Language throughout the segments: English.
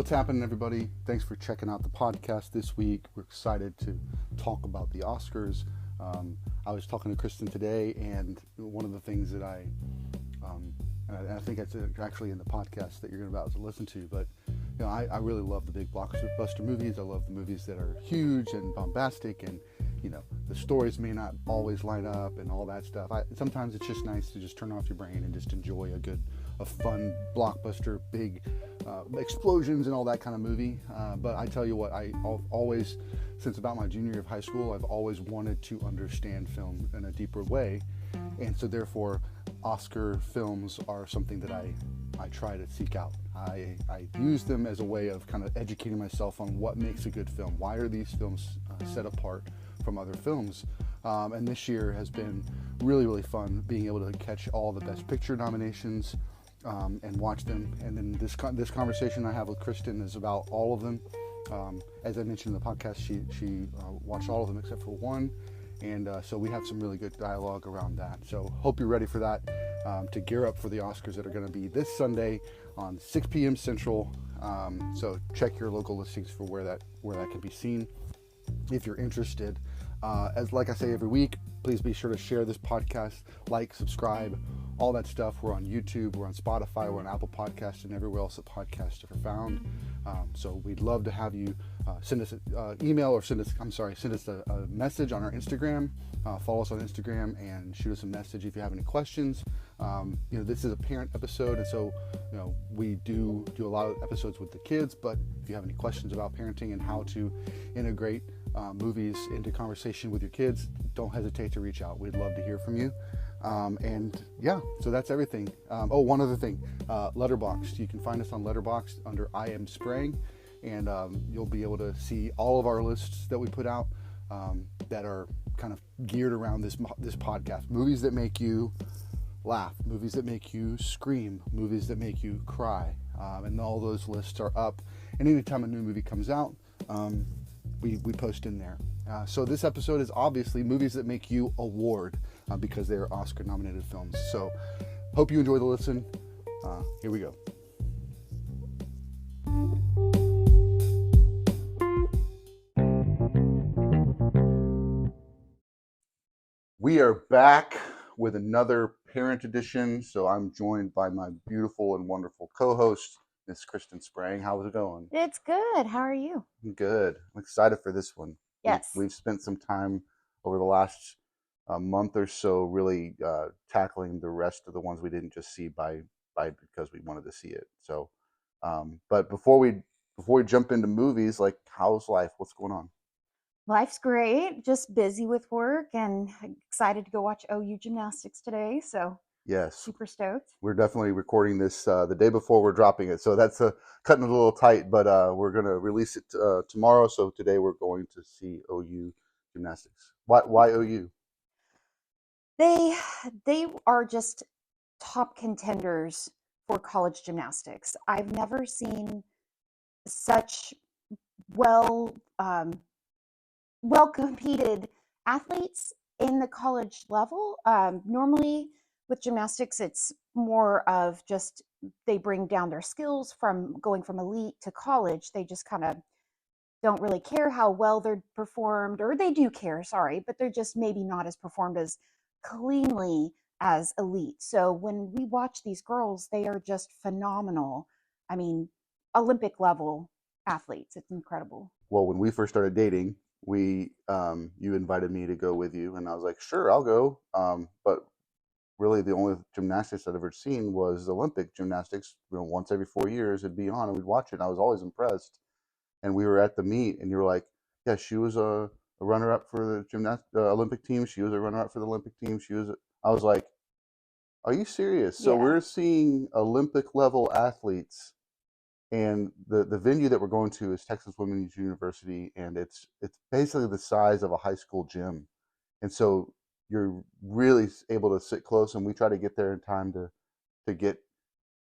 What's happening, everybody? Thanks for checking out the podcast this week. We're excited to talk about the Oscars. I was talking to Kristen today, and one of the things that and I think it's actually in the podcast that you're about to listen to, but I really love the big blockbuster movies. I love the movies that are huge and bombastic, and the stories may not always line up and all that stuff. Sometimes it's just nice to just turn off your brain and just enjoy a fun blockbuster, big explosions and all that kind of movie. But I tell you what, I've always, since about my junior year of high school, I've always wanted to understand film in a deeper way, and so therefore Oscar films are something that I try to seek out. I use them as a way of kind of educating myself on what makes a good film. Why are these films set apart from other films? And this year has been really, really fun being able to catch all the Best Picture nominations and watch them. And then this conversation I have with Kristen is about all of them. As I mentioned in the podcast, she watched all of them except for one. And so we have some really good dialogue around that. So hope you're ready for that, to gear up for the Oscars that are going to be this Sunday on 6 p.m. Central. So check your local listings for where that can be seen if you're interested. Like I say every week, please be sure to share this podcast, like, subscribe, all that stuff. We're on YouTube, we're on Spotify, we're on Apple Podcasts, and everywhere else that podcasts are found. So we'd love to have you send us an email or send us a message on our Instagram. Follow us on Instagram and shoot us a message if you have any questions. This is a parent episode, and so we do a lot of episodes with the kids, but if you have any questions about parenting and how to integrate movies into conversation with your kids, don't hesitate to reach out. We'd love to hear from you. So that's everything. One other thing, Letterboxd. You can find us on Letterboxd under I Am Spraying, and you'll be able to see all of our lists that we put out that are kind of geared around this podcast. Movies that make you laugh, movies that make you scream, movies that make you cry, and all those lists are up. And anytime a new movie comes out, we post in there. So this episode is obviously movies that make you award because they are Oscar-nominated films. So hope you enjoy the listen. Here we go. We are back with another parent edition. So I'm joined by my beautiful and wonderful co-host, Miss Kristen Sprang. How's it going? It's good. How are you? I'm good. I'm excited for this one. Yes. We've spent some time over the last month or so really tackling the rest of the ones we didn't just see because we wanted to see it. So, but before we jump into movies, like, how's life? What's going on? Life's great. Just busy with work and excited to go watch OU gymnastics today. So yes, super stoked. We're definitely recording this the day before we're dropping it, so that's cutting it a little tight. But we're going to release it tomorrow. So today we're going to see OU gymnastics. Why OU? They are just top contenders for college gymnastics. I've never seen such well competed athletes in the college level. Normally with gymnastics, it's more of just they bring down their skills from going from elite to college. They just kind of don't really care how well they're performed, or they do care, sorry, but they're just maybe not as performed as cleanly as elite. So when we watch these girls, they are just phenomenal. I mean, Olympic level athletes. It's incredible. Well, when we first started dating, you invited me to go with you, and I was like, sure, I'll go. But really the only gymnastics I'd ever seen was Olympic gymnastics. Once every 4 years it'd be on and we'd watch it, and I was always impressed. And we were at the meet, and you were like, yeah, she was a runner-up for the Olympic team. She was a runner-up for the Olympic team. I was like, are you serious? So we're seeing Olympic level athletes, and the venue that we're going to is Texas Women's University, and it's basically the size of a high school gym. And so you're really able to sit close, and we try to get there in time to get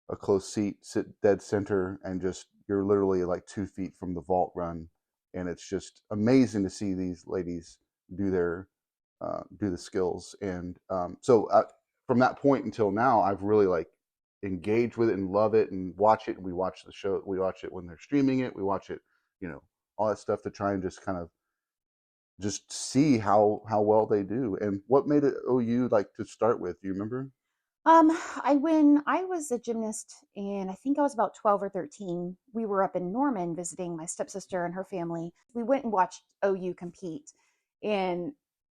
a close seat, sit dead center, and just you're literally like 2 feet from the vault run, and it's just amazing to see these ladies do the skills. And so from that point until now, I've really engage with it and love it and watch it. And we watch the show. We watch it when they're streaming it. We watch it, all that stuff to try and just kind of just see how well they do. And what made it OU like to start with? Do you remember? When I was a gymnast, and I think I was about 12 or 13, we were up in Norman visiting my stepsister and her family. We went and watched OU compete, and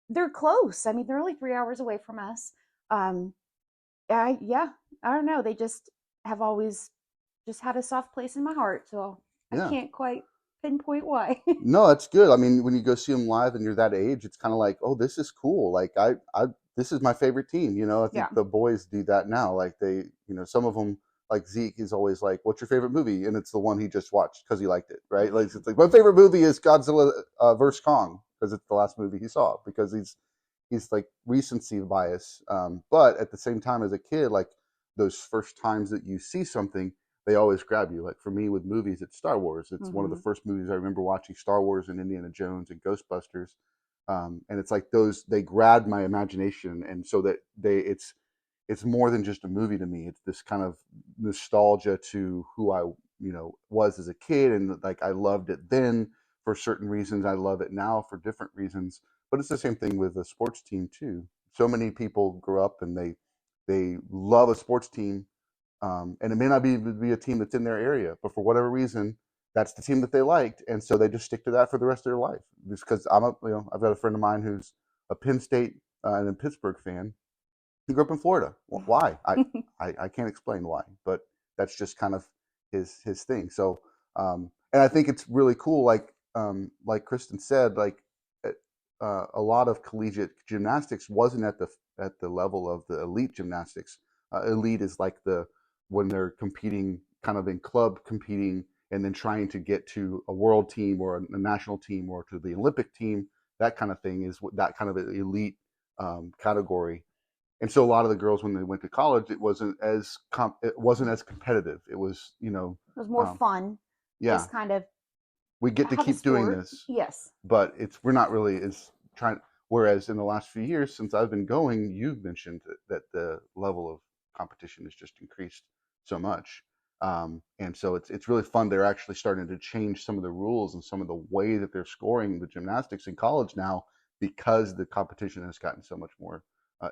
they're close. I mean, they're only 3 hours away from us. Um, yeah, I don't know. They just have always just had a soft place in my heart, so I Yeah. can't quite pinpoint why. No, that's good. I mean, when you go see them live and you're that age, it's kind of like, oh, this is cool. Like this is my favorite team. I think Yeah. the boys do that now. Like they, some of them, like Zeke is always like, "What's your favorite movie?" And it's the one he just watched because he liked it, right? Like it's like my favorite movie is Godzilla vs Kong because it's the last movie he saw because he's like recency bias. But at the same time, as a kid, like those first times that you see something, they always grab you. Like for me with movies, it's Star Wars. It's one of the first movies I remember watching, Star Wars and Indiana Jones and Ghostbusters. And it's like those, they grabbed my imagination. And so that it's more than just a movie to me. It's this kind of nostalgia to who I, was as a kid. And like, I loved it then for certain reasons. I love it now for different reasons, but it's the same thing with a sports team too. So many people grow up and they love a sports team, and it may not be a team that's in their area, but for whatever reason, that's the team that they liked, and so they just stick to that for the rest of their life. Just because I've got a friend of mine who's a Penn State and a Pittsburgh fan. He grew up in Florida. Why? I can't explain why, but that's just kind of his thing. So, and I think it's really cool. Like Kristen said, like a lot of collegiate gymnastics wasn't at the level of the elite gymnastics. Elite is like when they're competing kind of in club competing and then trying to get to a world team or a national team or to the Olympic team. That kind of thing is that kind of an elite category. And so a lot of the girls, when they went to college, it wasn't as competitive. It was, It was more fun. Yeah, Just kind of we get to have a keep doing sport. this, Yes. but we're not really as trying. Whereas in the last few years since I've been going, you've mentioned that the level of competition has just increased so much, and so it's really fun. They're actually starting to change some of the rules and some of the way that they're scoring the gymnastics in college now because the competition has gotten so much more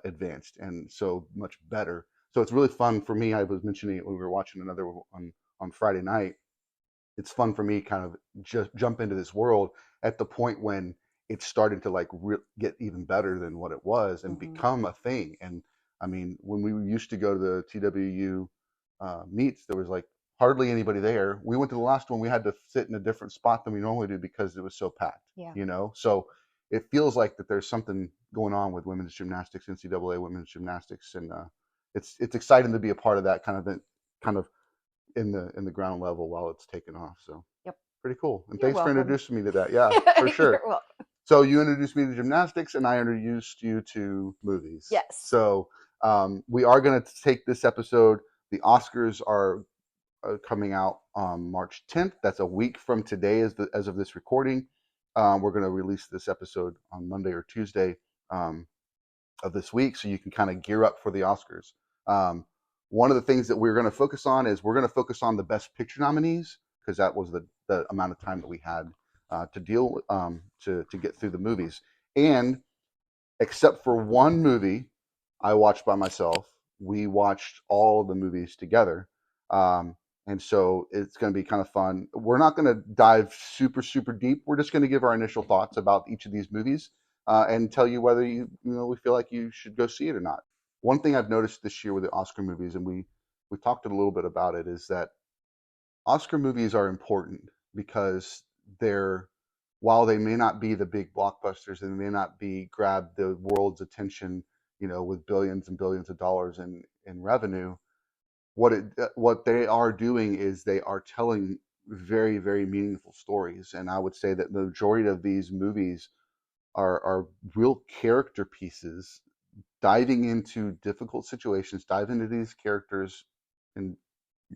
advanced and so much better. So it's really fun for me. I was mentioning it when we were watching another on Friday night. It's fun for me kind of just jump into this world at the point when it's starting to like get even better than what it was and become a thing. And I mean, when we used to go to the TWU meets, there was like hardly anybody there. We went to the last one, we had to sit in a different spot than we normally do because it was so packed. Yeah. So it feels like that there's something going on with women's gymnastics, NCAA women's gymnastics, and it's exciting to be a part of that kind of in the ground level while it's taking off. So Yep. Pretty cool. And You're thanks for welcome. introducing me to that. Yeah, for sure. You're welcome. So you introduced me to gymnastics and I introduced you to movies. Yes. So we are going to take this episode. The Oscars are coming out on March 10th. That's a week from today as of this recording. We're going to release this episode on Monday or Tuesday of this week so you can kind of gear up for the Oscars. One of the things that we're going to focus on is we're going to focus on the Best Picture nominees because that was the amount of time that we had to deal to get through the movies. And except for one movie I watched by myself, we watched all of the movies together. And so it's going to be kind of fun. We're not going to dive super, super deep. We're just going to give our initial thoughts about each of these movies and tell you whether we feel like you should go see it or not. One thing I've noticed this year with the Oscar movies, and we talked a little bit about it, is that Oscar movies are important because while they may not be the big blockbusters and they may not grab the world's attention, with billions and billions of dollars in revenue, what they are doing is they are telling very, very meaningful stories. And I would say that the majority of these movies are real character pieces, diving into difficult situations, dive into these characters and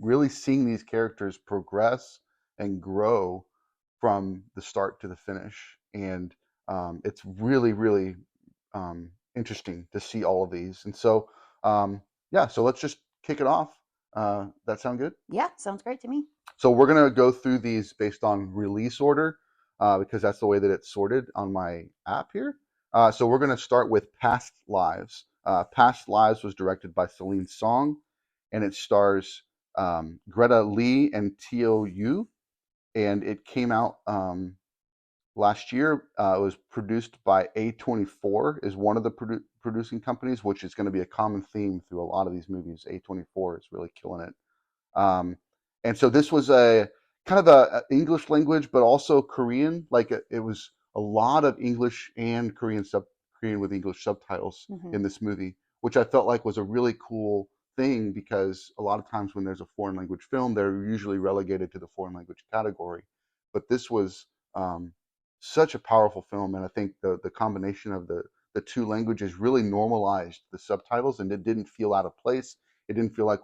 really seeing these characters progress and grow from the start to the finish. And it's really, really interesting to see all of these. And so, so let's just kick it off. That sound good? Yeah, sounds great to me. So we're gonna go through these based on release order because that's the way that it's sorted on my app here. So we're gonna start with Past Lives. Past Lives was directed by Celine Song, and it stars Greta Lee and Teo Yu, and it came out last year. It was produced by A24, is one of the producing companies, which is going to be a common theme through a lot of these movies. A24 is really killing it. And so this was a kind of a English language, but also Korean. Like it was a lot of English and Korean with English subtitles Hmm. in this movie, which I felt like was a really cool thing because a lot of times when there's a foreign language film, they're usually relegated to the foreign language category. But this was such a powerful film, and I think the combination of the two languages really normalized the subtitles, and it didn't feel out of place. It didn't feel like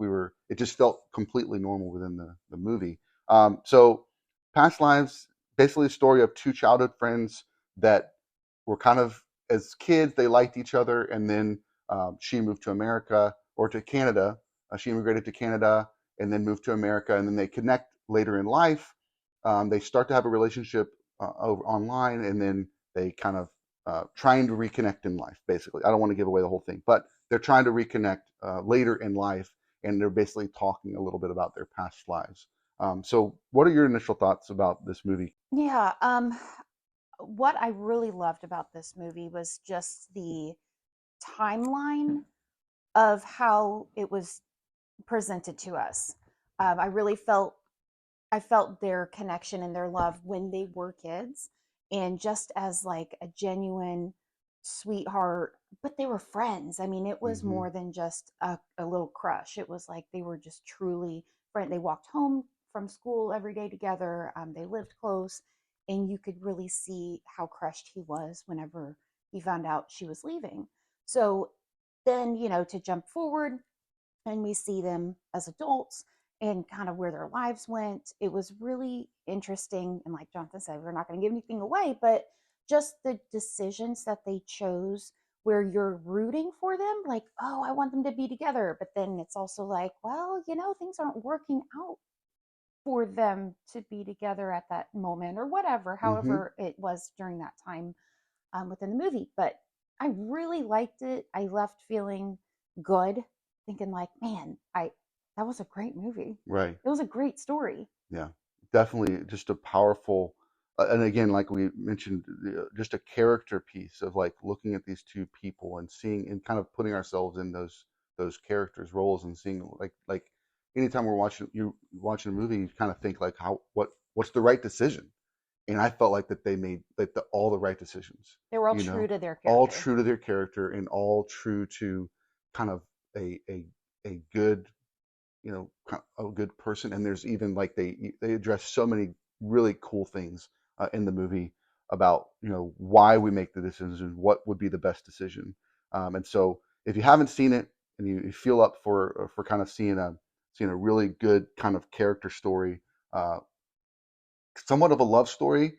it just felt completely normal within the movie. So Past Lives, basically a story of two childhood friends that were kind of, as kids, they liked each other, and then she moved to America or to Canada. She immigrated to Canada and then moved to America, and then they connect later in life. They start to have a relationship over online, and then they kind of trying to reconnect in life, basically. I don't want to give away the whole thing, but they're trying to reconnect later in life, and they're basically talking a little bit about their past lives. So what are your initial thoughts about this movie? Yeah, what I really loved about this movie was just the timeline of how it was presented to us. I really felt their connection and their love when they were kids, and just as like a genuine sweetheart, but they were friends. I mean, it was Mm-hmm. more than just a little crush. It was like they were just truly friends. They walked home from school every day together. They lived close, and you could really see how crushed he was whenever he found out she was leaving. So then, to jump forward and we see them as adults and kind of where their lives went. It was really interesting. And like Jonathan said, we're not going to give anything away, but just the decisions that they chose where you're rooting for them, like, oh, I want them to be together. But then it's also like, well, things aren't working out for them to be together at that moment or whatever, Mm-hmm. however it was during that time within the movie. But I really liked it. I left feeling good, thinking like, man, I that was a great movie. Right. It was a great story. Yeah, definitely just a powerful, and again, like we mentioned, just a character piece of like looking at these two people and seeing and kind of putting ourselves in those characters' roles and seeing like anytime you're watching a movie, you kind of think like what's the right decision, and I felt like that they made like all the right decisions, They were all you true know, to their all character. true to their character and all true to kind of a a a good, a good person. And there's even like they address so many really cool things in the movie about why we make the decisions and what would be the best decision. And so if you haven't seen it and you feel up for kind of seeing a really good kind of character story, somewhat of a love story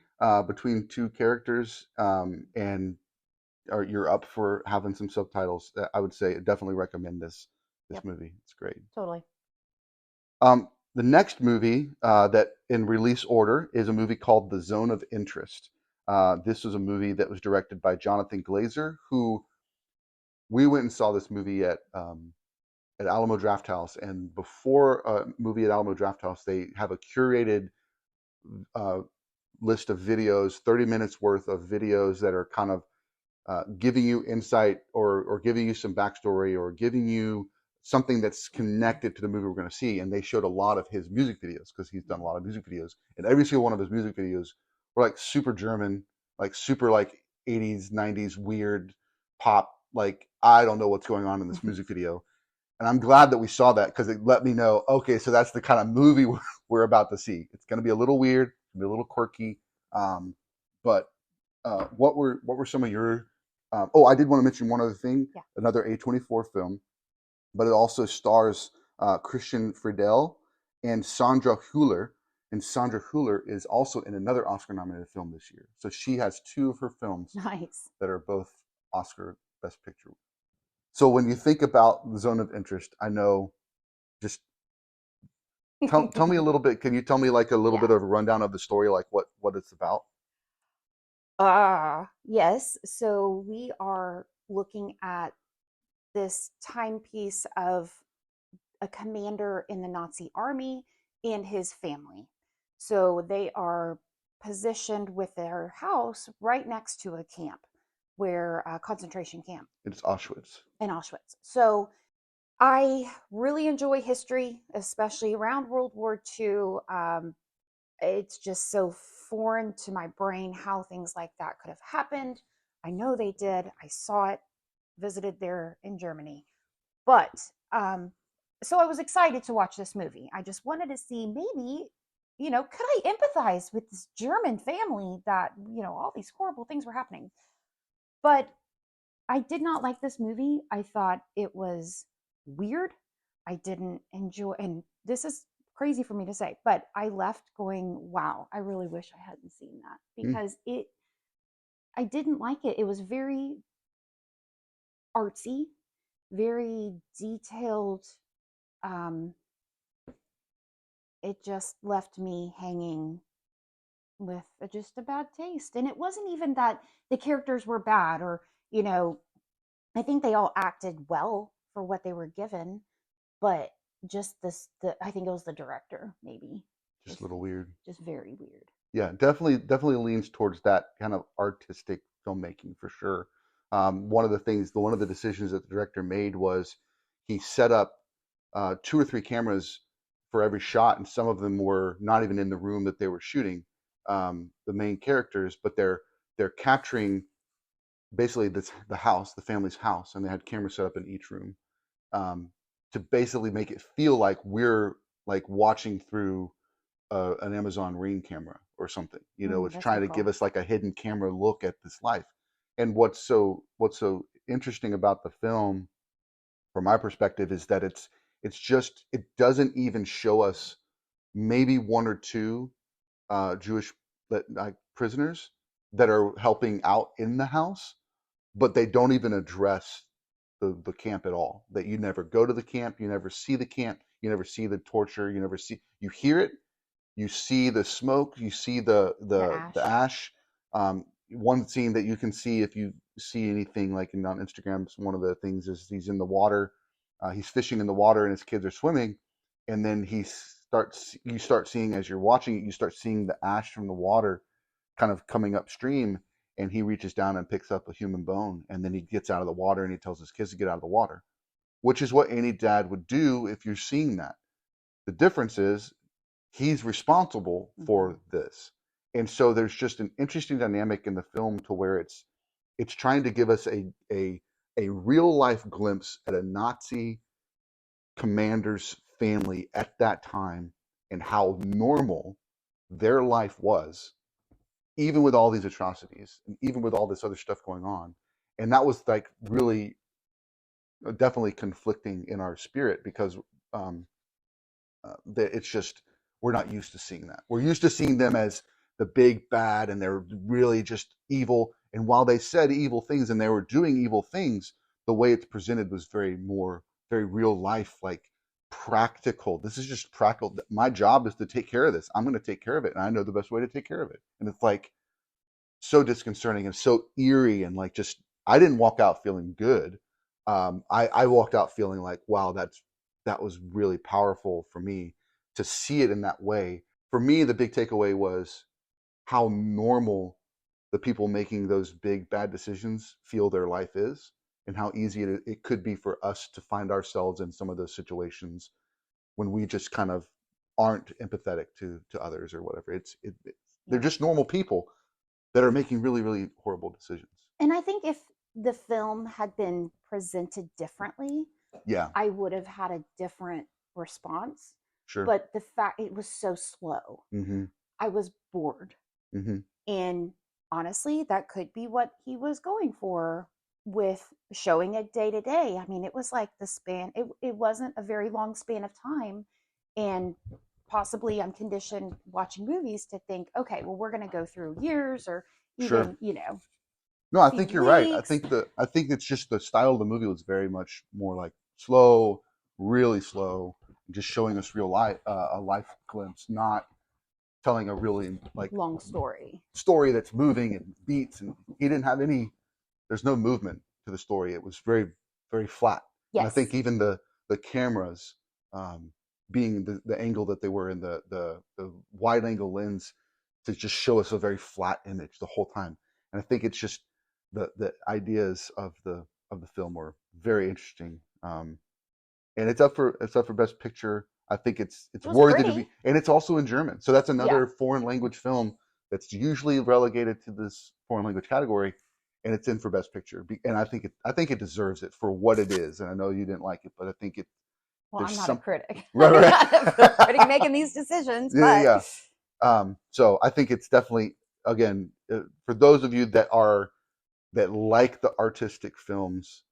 between two characters, and or you're up for having some subtitles, I would say definitely recommend this Yep, movie. It's great. totally. The next movie that in release order is a movie called The Zone of Interest. This was a movie that was directed by Jonathan Glazer, who we went and saw this movie at Alamo Drafthouse. And before a movie at Alamo Drafthouse, they have a curated uh, list of videos, 30 minutes worth of videos that are kind of giving you insight or giving you some backstory or giving you something that's connected to the movie we're going to see. And they showed a lot of his music videos because he's done a lot of music videos. And every single one of his music videos were like super German, like super like 80s, 90s weird pop. Like, I don't know what's going on in this music video. And I'm glad that we saw that because it let me know, okay, so that's the kind of movie we're about to see. It's going to be a little weird, be a little quirky. But what were some of your oh, I did want to mention one other thing, Yeah. another A24 film, but it also stars Christian Friedel and Sandra Hüller. And Sandra Hüller is also in another Oscar nominated film this year. So she has two of her films Nice. that are both Oscar Best Picture. So when you think about the Zone of Interest, I know just Tell me a little bit. Can you tell me like a little bit Yeah. of a rundown of the story, like what it's about? Yes. So we are looking at this timepiece of a commander in the Nazi army and his family. So they are positioned with their house right next to a camp, where a concentration camp It's Auschwitz. in Auschwitz. So I really enjoy history, especially around World War II. It's just so foreign to my brain how things like that could have happened. I know they did. I saw it, visited there in Germany. But so I was excited to watch this movie. I just wanted to see maybe, could I empathize with this German family that, all these horrible things were happening. But I did not like this movie. I thought it was weird. I didn't enjoy, and this is crazy for me to say, but I left going, wow, I really wish I hadn't seen that Hmm. because I didn't like it. It was very artsy, very detailed. Um, it just left me hanging with just a bad taste. And it wasn't even that the characters were bad or, you know, I think they all acted well for what they were given, but just I think it was the director, maybe. Just a Just little weird. just very weird. Yeah, definitely leans towards that kind of artistic filmmaking for sure. One of the decisions that the director made was he set up two or three cameras for every shot, and some of them were not even in the room that they were shooting the main characters, but they're capturing basically the house, the family's house, and they had cameras set up in each room um, to basically make it feel like we're like watching through an Amazon Ring camera or something. It's That's so trying to give cool. us like a hidden camera look at this life. And what's so interesting about the film, from my perspective, is that it doesn't even show us maybe one or two Jewish like prisoners that are helping out in the house, but they don't even address the camp at all. That you never go to the camp, you never see the camp, you never see the torture, you hear it, you see the smoke, you see The the ash. ash. One scene that you can see if you see anything like on Instagram, one of the things is he's in the water, he's fishing in the water, and his kids are swimming, and then you start seeing as you're watching it, you start seeing the ash from the water kind of coming upstream, and he reaches down and picks up a human bone, and then he gets out of the water and he tells his kids to get out of the water, which is what any dad would do if you're seeing that. The difference is he's responsible Mm-hmm. for this. And so there's just an interesting dynamic in the film to where it's trying to give us a real life glimpse at a Nazi commander's family at that time and how normal their life was, even with all these atrocities and even with all this other stuff going on. And that was like really definitely conflicting in our spirit because um, it's just we're not used to seeing that. We're used to seeing them as the big bad, and they're really just evil. And while they said evil things and they were doing evil things, the way it's presented was very real life, like practical. This is just practical. My job is to take care of this. I'm going to take care of it, and I know the best way to take care of it. And it's like so disconcerting and so eerie, and like just I didn't walk out feeling good. I walked out feeling like, wow, that was really powerful for me to see it in that way. For me, the big takeaway was how normal the people making those big bad decisions feel their life is, and how easy it could be for us to find ourselves in some of those situations when we just kind of aren't empathetic to others or whatever. They're Yeah. just normal people that are making really horrible decisions. And I think if the film had been presented differently, Yeah, I would have had a different response. sure. But the fact it was so slow, Mm-hmm. I was bored. Mm-hmm. And honestly, that could be what he was going for with showing it day to day. I mean, it was like it wasn't a very long span of time. And possibly I'm conditioned watching movies to think, okay, well, we're going to go through years or Sure. even, No, a I few think you're right. I weeks. think I think it's just the style of the movie was very much more like slow, really slow, just showing us real life, a life glimpse, not telling a really like long story that's moving and beats. And he didn't have any. There's no movement to the story. It was very, very flat. And I Yes. think even the cameras, being the angle that they were in, the wide angle lens to just show us a very flat image the whole time. And I think it's just the ideas of the film were very interesting. And it's up for Best Picture. I think it's It was worthy to be, pretty. and it's also in German. So that's Yeah. another foreign language film that's usually relegated to this foreign language category, and it's in for Best Picture. And I think it deserves it for what it is. And I know you didn't like it, but I think it. Well, I'm There's not a some critic. right, I'm right. not a critic making these decisions, Yeah, but yeah. So I think it's definitely, again, for those of you that like the artistic films,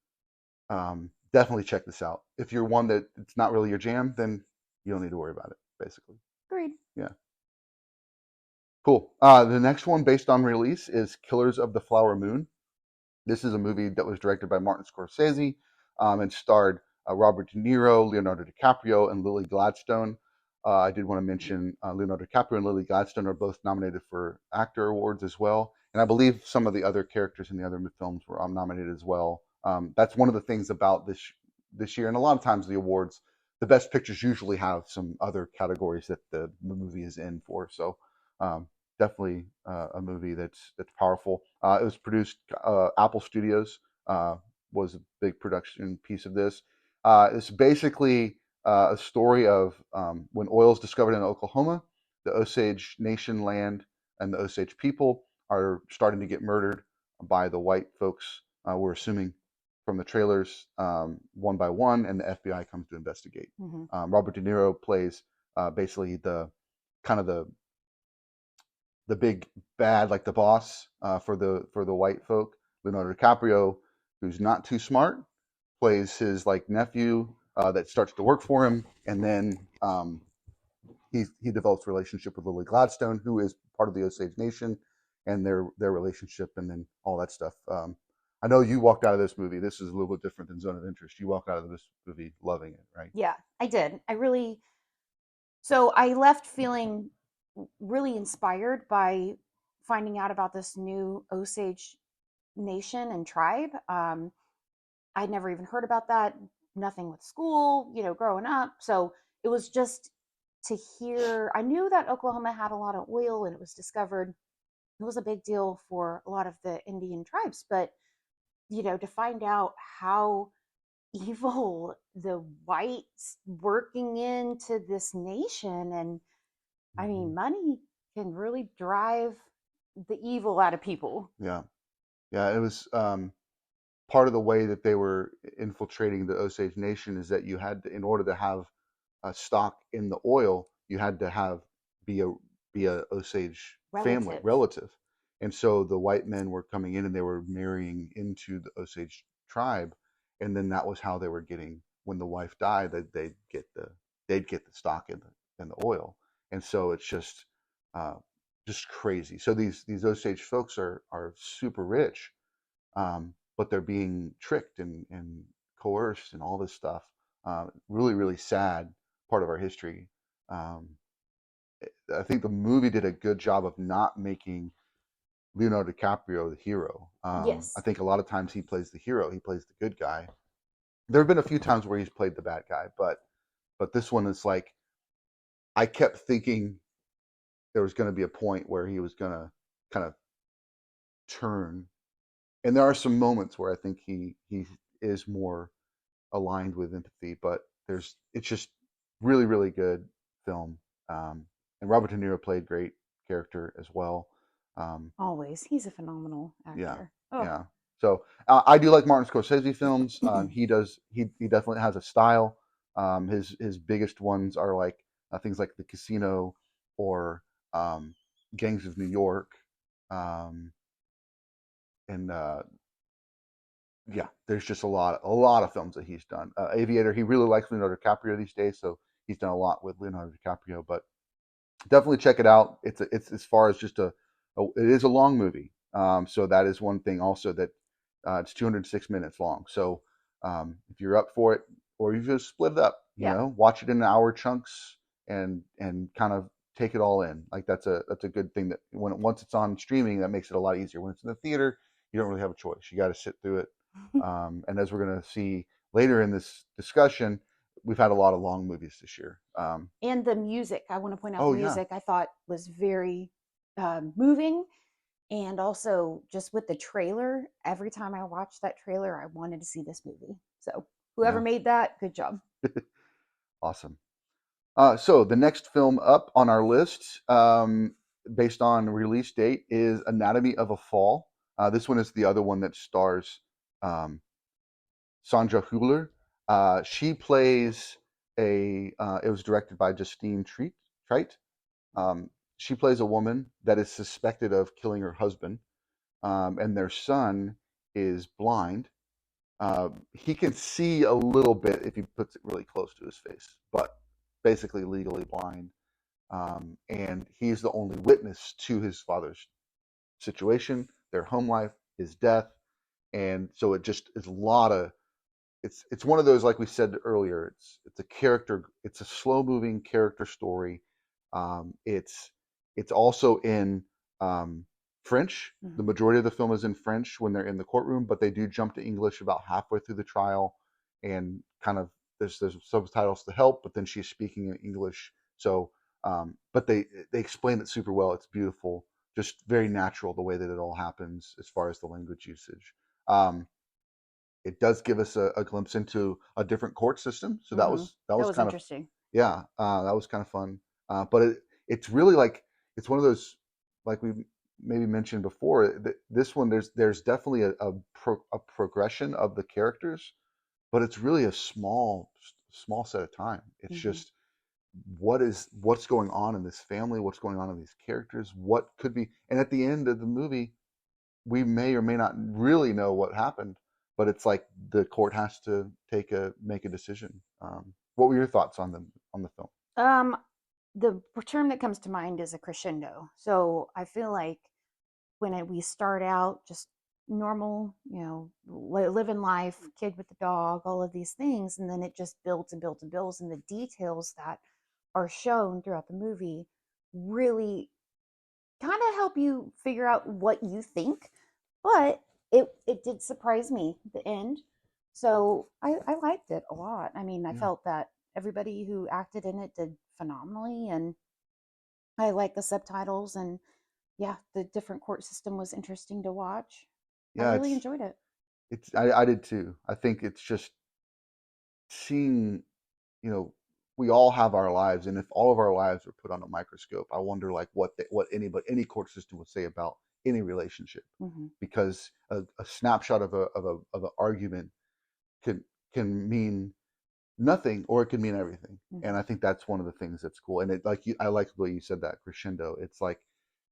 definitely check this out. If you're one that it's not really your jam, then you don't need to worry about it, basically. agreed. Yeah. Cool. The next one based on release is Killers of the Flower Moon. This is a movie that was directed by Martin Scorsese, and starred Robert De Niro, Leonardo DiCaprio, and Lily Gladstone. I did want to mention Leonardo DiCaprio and Lily Gladstone are both nominated for actor awards as well. And I believe some of the other characters in the other films were nominated as well. That's one of the things about this year. And a lot of times the awards, the best pictures usually have some other categories that the movie is in for. So definitely a movie that's powerful. It was produced, Apple Studios was a big production piece of this. It's basically a story of when oil is discovered in Oklahoma, the Osage Nation land and the Osage people are starting to get murdered by the white folks. We're assuming from the trailers, one by one, and the FBI comes to investigate. Mm-hmm. Robert De Niro plays basically the kind of the big bad, like the boss for the white folk. Leonardo DiCaprio, who's not too smart, plays his like nephew that starts to work for him, and then he develops a relationship with Lily Gladstone, who is part of the Osage Nation, and their relationship, and then all that stuff. I know you walked out of this movie. This is a little bit different than Zone of Interest. You walked out of this movie loving it, right? Yeah, I did. So I left feeling really inspired by finding out about this new Osage nation and tribe. I'd never even heard about that. Nothing with school, growing up. So it was just to hear. I knew that Oklahoma had a lot of oil and it was discovered. It was a big deal for a lot of the Indian tribes, but to find out how evil the whites working into this nation, and I mean, money can really drive the evil out of people. Yeah, yeah. It was part of the way that they were infiltrating the Osage Nation is that you had to, in order to have a stock in the oil, you had to be a Osage family relative, and so the white men were coming in and they were marrying into the Osage tribe, and then that was how they were getting, when the wife died, that they'd get the stock in the oil, and so it's just crazy. So these Osage folks are super rich, but they're being tricked and coerced and all this stuff. Really, really sad part of our history. Um, I think the movie did a good job of not making Leonardo DiCaprio the hero. I Yes. think a lot of times he plays the hero, he plays the good guy. There have been a few times where he's played the bad guy, but this one is like, I kept thinking there was going to be a point where he was going to kind of turn, and there are some moments where I think he is more aligned with empathy, but it's just really, really good film. And Robert De Niro played great character as well. Always. He's a phenomenal Yeah, actor. Oh. yeah. So I do like Martin Scorsese films. He definitely has a style. His biggest ones are like things like The Casino or Gangs of New York, um, and yeah, there's just a lot of films that he's done. Aviator, he really likes Leonardo DiCaprio these days, so he's done a lot with Leonardo DiCaprio. But definitely check it out. It's as far as just it is a long movie. So that is one thing also, that it's 206 minutes long. So if you're up for it, or you just split it up, You Yeah. know, watch it in hour chunks and kind of take it all in. Like that's a good thing that once it's on streaming, that makes it a lot easier. When it's in the theater, you don't really have a choice. You got to sit through it. And as we're going to see later in this discussion, we've had a lot of long movies this year. And the music, I want to point out Oh the yeah, music I thought was very moving. And also just with the trailer, every time I watched that trailer, I wanted to see this movie. So whoever yeah, made that, good job. awesome. So the next film up on our list, based on release date, is Anatomy of a Fall. This one is the other one that stars um, Sandra Hüller. She plays it was directed by Justine Triet. Um, she plays a woman that is suspected of killing her husband, and their son is blind. He can see a little bit if he puts it really close to his face, but basically legally blind. And he's the only witness to his father's situation, their home life, his death, and so it just is a lot of it's one of those, like we said earlier, it's a character, it's a slow moving character story. It's also in French. The Mhm. majority of the film is in French when they're in the courtroom, but they do jump to English about halfway through the trial, and kind of there's subtitles to help, but then she's speaking in English. So, but they explain it super well. It's beautiful, just very natural the way that it all happens as far as the language usage. Um, it does give us a glimpse into a different court system. So that Mhm. was that That was was kind of, interesting. yeah, that was kind of fun. But it's really like it's one of those, like we maybe mentioned before. This one, there's definitely a progression of the characters, but it's really a small set of time. It's Mhm. just what's going on in this family, what's going on in these characters, what could be, and at the end of the movie, we may or may not really know what happened, but it's like the court has to make a decision. What were your thoughts on the film? Um, the term that comes to mind is a crescendo. So I feel like we start out just normal, living life, kid with the dog, all of these things, and then it just builds and builds and builds, and the details that are shown throughout the movie really kind of help you figure out what you think. But it did surprise me at the end, so I liked it a lot. I mean, I Yeah, felt that everybody who acted in it did phenomenally, and I like the subtitles, and yeah, the different court system was interesting to watch. I yeah, really enjoyed it. I did too. I think it's just seeing, you know, we all have our lives, and if all of our lives were put on a microscope, I wonder like what any court system would say about any relationship, Hmm. because a snapshot of an argument can mean nothing or it could mean everything. And Hmm. I think that's one of the things that's cool. And I like the way you said that crescendo. It's like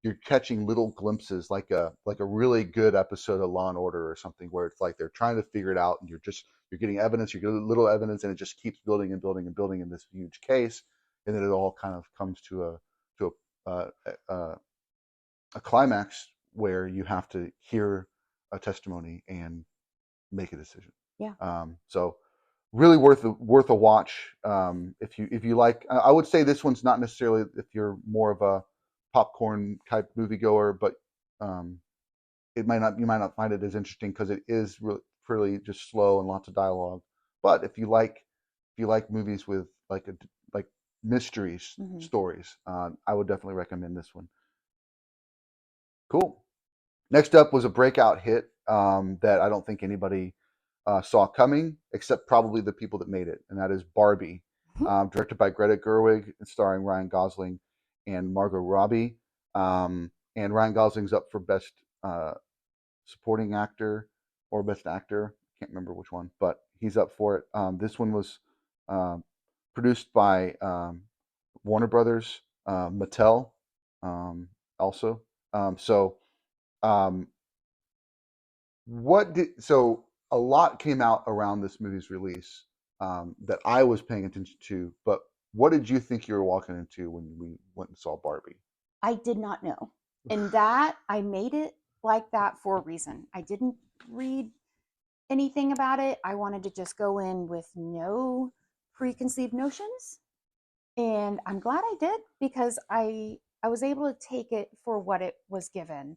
you're catching little glimpses, like a really good episode of Law and Order or something, where it's like they're trying to figure it out, and you're getting evidence, you're getting little evidence, and it just keeps building and building and building in this huge case, and then it all kind of comes to a uh, uh, a climax where you have to hear a testimony and make a decision. Yeah. So really worth a watch. If you like, I would say this one's not necessarily if you're more of a popcorn type moviegoer, but um, you might not find it as interesting because it is really pretty just slow and lots of dialogue. But if you like movies with like mysteries Hmm. stories, I would definitely recommend this one. Cool. Next up was a breakout hit that I don't think anybody saw coming, except probably the people that made it, and that is Barbie, directed by Greta Gerwig and starring Ryan Gosling and Margot Robbie. And Ryan Gosling's up for Best Supporting Actor or Best Actor. Can't remember which one, but he's up for it. This one was um, produced by Warner Brothers, Mattel, also. So um, so a lot came out around this movie's release that I was paying attention to, but what did you think you were walking into when we went and saw Barbie? I did not know. And that I made it like that for a reason. I didn't read anything about it. I wanted to just go in with no preconceived notions, and I'm glad I did, because I was able to take it for what it was given,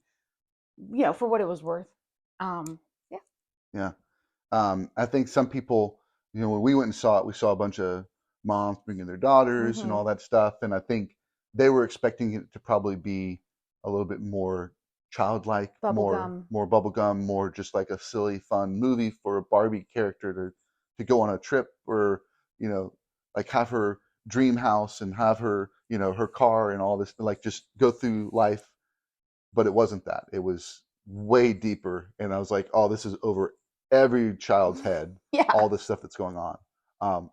for what it was worth. Yeah. Yeah. I think some people, when we went and saw it, we saw a bunch of moms bringing their daughters and Mm-hmm. all that stuff. And I think they were expecting it to probably be a little bit more childlike, more Bubblegum. bubblegum, more just like a silly, fun movie for a Barbie character to go on a trip, or, like have her dream house and have her, her car and all this, like just go through life. But it wasn't that. It was way deeper. And I was like, oh, this is over every child's head, Yeah. all this stuff that's going on.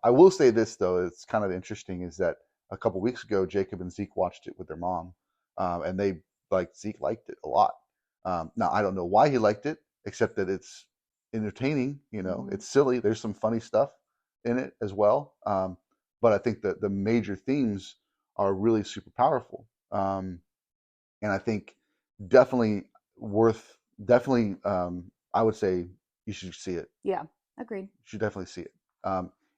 I will say this, though, it's kind of interesting, is that a couple weeks ago, Jacob and Zeke watched it with their mom. And Zeke liked it a lot. Now, I don't know why he liked it, except that it's entertaining, Mm-hmm. it's silly. There's some funny stuff in it as well. But I think that the major themes are really super powerful. And I think definitely definitely, I would say you should see it. Yeah. Agreed. You should definitely see it.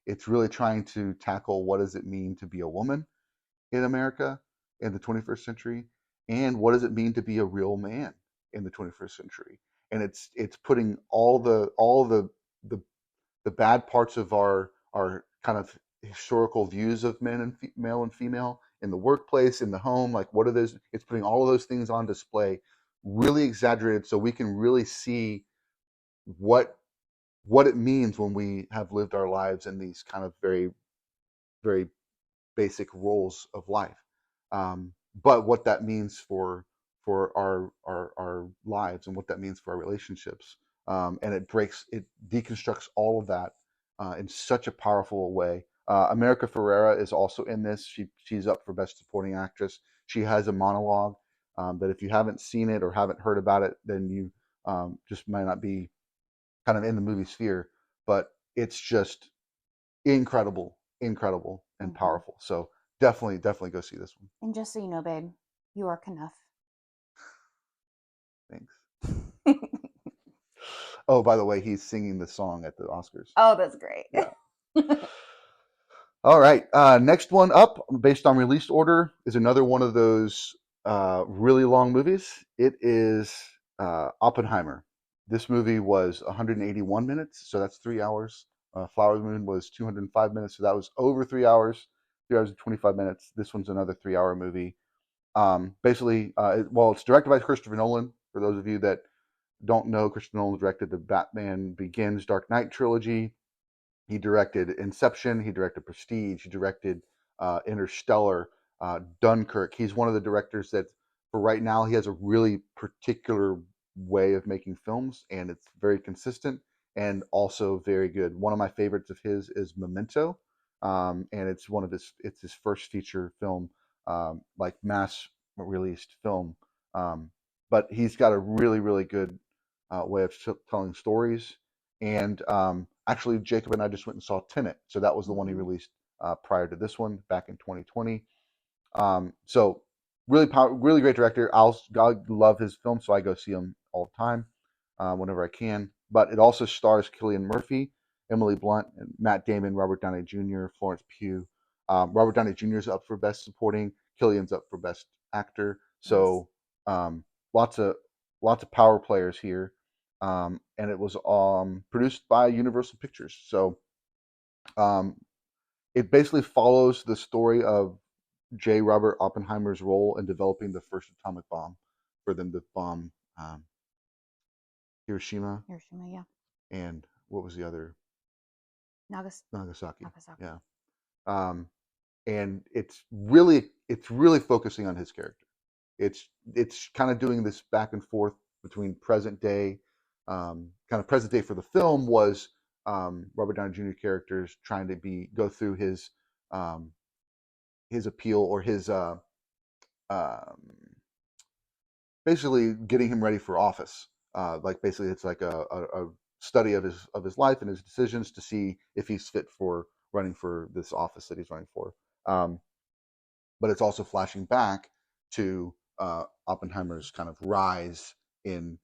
It's really trying to tackle what does it mean to be a woman in America in the 21st century, and what does it mean to be a real man in the 21st century. And it's putting the the bad parts of our kind of historical views of men and male and female in the workplace, in the home, like what are those, it's putting all of those things on display, really exaggerated, so we can really see what it means when we have lived our lives in these kind of very, very basic roles of life. But what that means for our lives, and what that means for our relationships. And it deconstructs all of that in such a powerful way. America Ferrera is also in this. She's up for Best Supporting Actress. She has a monologue that if you haven't seen it or haven't heard about it, then you just might not be kind of in the movie sphere. But it's just incredible, incredible, and Mm-hmm. powerful. So definitely go see this one. And just so you know, babe, you are enough. Thanks. Oh, by the way, he's singing the song at the Oscars. Oh, that's great. Yeah. All right. Next one up, based on release order, is another one of those really long movies. It is Oppenheimer. This movie was 181 minutes, so that's 3 hours. Flower of the Moon was 205 minutes, so that was over 3 hours, 3 hours and 25 minutes. This one's another 3-hour movie. Basically, it's directed by Christopher Nolan. For those of you that don't know, Christopher Nolan directed the Batman Begins Dark Knight trilogy. He directed Inception. He directed Prestige. He directed Interstellar, Dunkirk. He's one of the directors that, for right now, he has a really particular way of making films, and it's very consistent and also very good. One of my favorites of his is Memento, and it's his first feature film, like mass released film. But he's got a really, really good way of telling stories. And actually, Jacob and I just went and saw Tenet, so that was the one he released prior to this one back in 2020. So really great director. I love his films, so I go see him all the time whenever I can. But it also stars Cillian Murphy, Emily Blunt, and Matt Damon, Robert Downey Jr., Florence Pugh. Robert Downey Jr. is up for Best Supporting. Cillian's up for Best Actor. So lots of power players here. And it was produced by Universal Pictures. So it basically follows the story of J. Robert Oppenheimer's role in developing the first atomic bomb for them to bomb Hiroshima. Hiroshima, yeah. And what was the other? Nagasaki. Nagasaki. Yeah. And it's really focusing on his character. It's kind of doing this back and forth between present day. Kind of present day for the film was Robert Downey Jr. characters trying to go through his appeal, or his basically getting him ready for office. Like basically, it's like a study of his life and his decisions to see if he's fit for running for this office that he's running for. But it's also flashing back to Oppenheimer's kind of rise in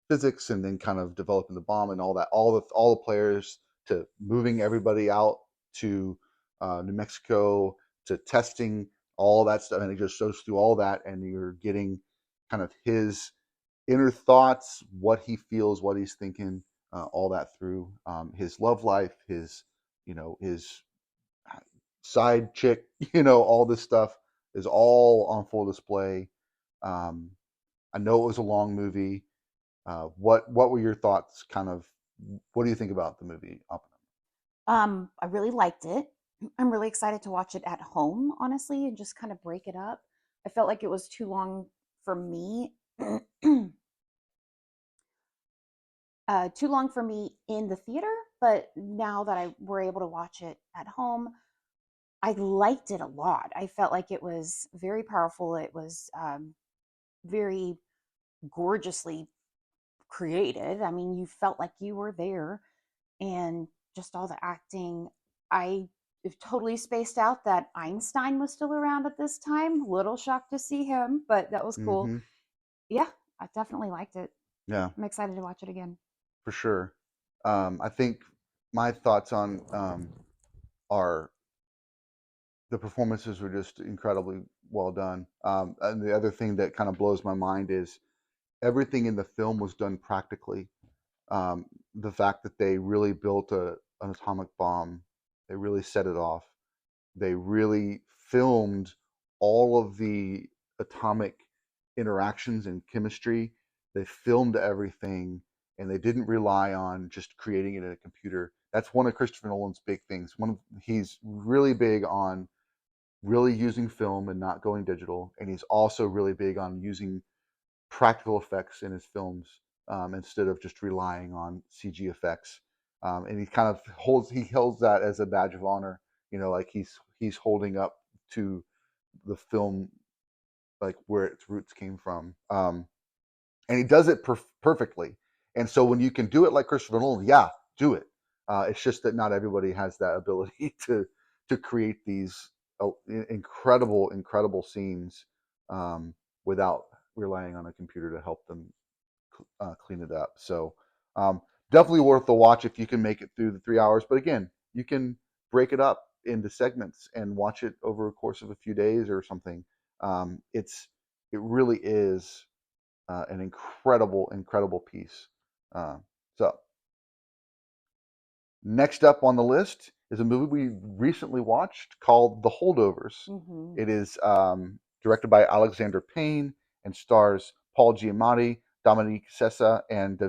physics, and then kind of developing the bomb and all that. All the players, to moving everybody out to New Mexico to testing, all that stuff, and it just goes through all that, and you're getting kind of his inner thoughts, what he feels, what he's thinking, all that through his love life, his side chick, all this stuff is all on full display. Um, I know it was a long movie. What were your thoughts? Kind of, what do you think about the movie Oppenheimer? I really liked it. I'm really excited to watch it at home, honestly, and just kind of break it up. I felt like it was too long for me. Too long for me in the theater, but now that I were able to watch it at home, I liked it a lot. I felt like it was very powerful. It was very gorgeously created. I mean, you felt like you were there, and just all the acting. I totally spaced out that Einstein was still around at this time. Little shocked to see him, but that was cool. Mm-hmm. Yeah, I definitely liked it. Yeah, I'm excited to watch it again. for sure. I think my thoughts on are the performances were just incredibly well done. And the other thing that kind of blows my mind is everything in the film was done practically. The fact that they really built an atomic bomb, they really set it off. They really filmed all of the atomic interactions and chemistry. They filmed everything, and they didn't rely on just creating it in a computer. That's one of Christopher Nolan's big things. He's really big on really using film and not going digital, and he's also really big on using practical effects in his films instead of just relying on CG effects. And he kind of holds that as a badge of honor. Like he's holding up to the film, like where its roots came from. And he does it perfectly. And so when you can do it like Christopher Nolan, yeah, do it. It's just that not everybody has that ability to create these incredible scenes without relying on a computer to help them clean it up. So um, definitely worth the watch if you can make it through the 3 hours. But again, you can break it up into segments and watch it over a course of a few days or something. It really is an incredible piece. Uh, so next up on the list is a movie we recently watched called The Holdovers. Mm-hmm. It is directed by Alexander Payne and stars Paul Giamatti, Dominique Sessa, and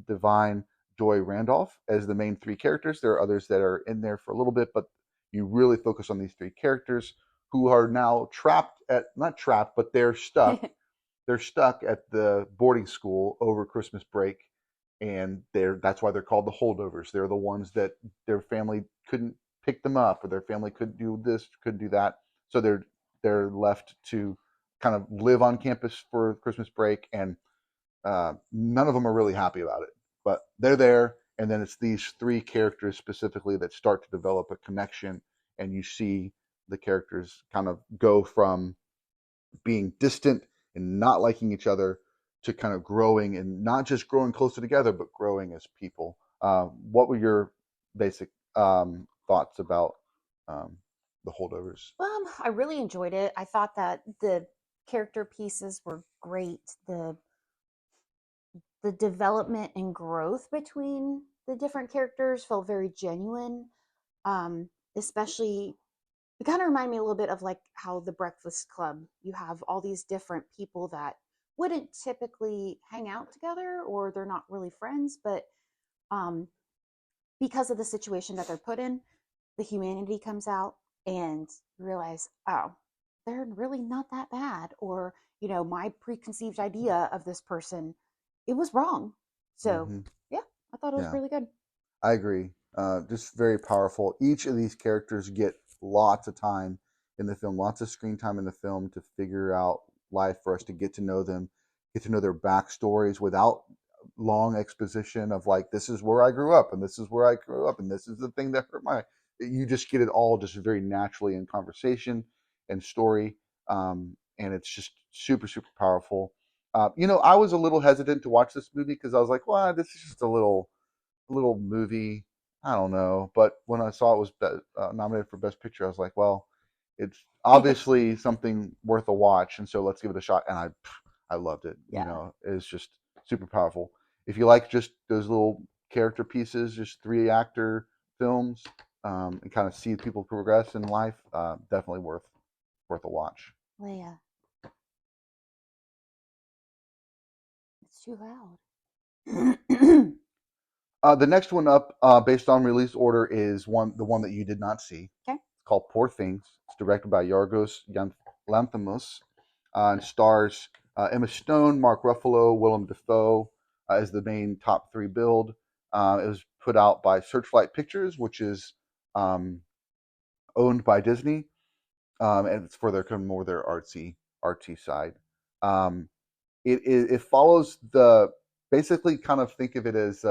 Divine Joy Randolph as the main three characters. There are others that are in there for a little bit, but you really focus on these three characters who are now not trapped, but they're stuck. They're stuck at the boarding school over Christmas break, and that's why they're called the holdovers. They're the ones that their family couldn't pick them up, or their family couldn't do this, couldn't do that, so they're left to kind of live on campus for Christmas break, and none of them are really happy about it, but they're there. And then it's these three characters specifically that start to develop a connection, and you see the characters kind of go from being distant and not liking each other to kind of growing, and not just growing closer together, but growing as people. What were your basic thoughts about um, the holdovers? I really enjoyed it. I thought that the character pieces were great. The development and growth between the different characters felt very genuine. Especially, it kind of reminded me a little bit of like how the Breakfast Club, you have all these different people that wouldn't typically hang out together, or they're not really friends, but um, because of the situation that they're put in, the humanity comes out, and you realize, oh, they're really not that bad. Or, my preconceived idea of this person, it was wrong. So, Mm-hmm. yeah, I thought it was Yeah, really good. I agree. Just very powerful. Each of these characters get lots of time in the film, lots of screen time in the film to figure out life, for us to get to know them, get to know their backstories without long exposition of like, this is where I grew up, and this is where I grew up, and this is the thing that hurt my. You just get it all just very naturally in conversation and story, and it's just super powerful. I was a little hesitant to watch this movie because I was like, well, this is just a little movie. I don't know. But when I saw it was nominated for Best Picture, I was like, well, it's obviously something worth a watch, and so let's give it a shot. And I loved it. Yeah. You know, it's just super powerful. If you like just those little character pieces, just 3 actor films, and kind of see people progress in life, definitely worth a watch. Leia. It's too loud. The next one up, based on release order, is the one that you did not see. Okay. It's called Poor Things. It's directed by Yorgos Lanthimos, and stars Emma Stone, Mark Ruffalo, Willem Dafoe as the main top 3 build. It was put out by Searchlight Pictures, which is owned by Disney, and it's for their kind of more their artsy side. It follows basically kind of think of it as